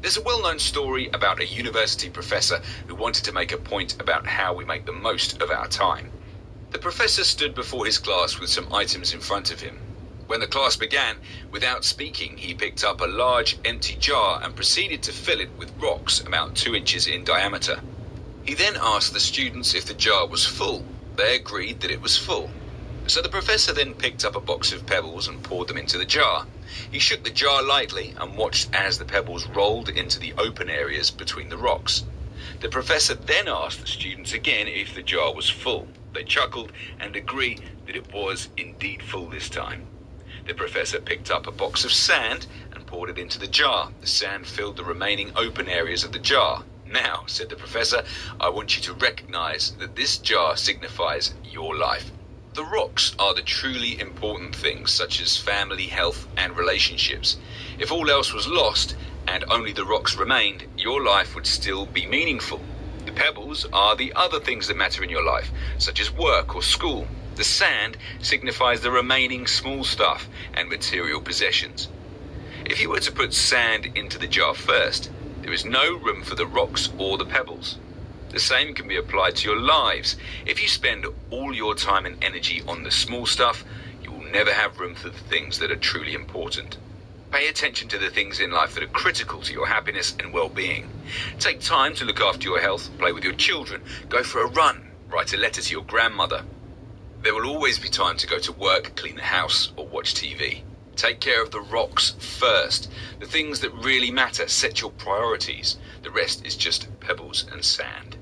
There's a well-known story about a university professor who wanted to make a point about how we make the most of our time. The professor stood before his class with some items in front of him. When the class began, without speaking, he picked up a large empty jar and proceeded to fill it with rocks about 2 inches in diameter. He then asked the students if the jar was full. They agreed that it was full. So the professor then picked up a box of pebbles and poured them into the jar. He shook the jar lightly and watched as the pebbles rolled into the open areas between the rocks. The professor then asked the students again if the jar was full. They chuckled and agreed that it was indeed full this time. The professor picked up a box of sand and poured it into the jar. The sand filled the remaining open areas of the jar. Now, said the professor, I want you to recognize that this jar signifies your life. The rocks are the truly important things, such as family, health, and relationships. If all else was lost and only the rocks remained, your life would still be meaningful. The pebbles are the other things that matter in your life, such as work or school. The sand signifies the remaining small stuff and material possessions. If you were to put sand into the jar first, there is no room for the rocks or the pebbles. The same can be applied to your lives. If you spend all your time and energy on the small stuff, you will never have room for the things that are truly important. Pay attention to the things in life that are critical to your happiness and well-being. Take time to look after your health, play with your children, go for a run, write a letter to your grandmother. There will always be time to go to work, clean the house, or watch TV. Take care of the rocks first. The things that really matter, set your priorities. The rest is just pebbles and sand.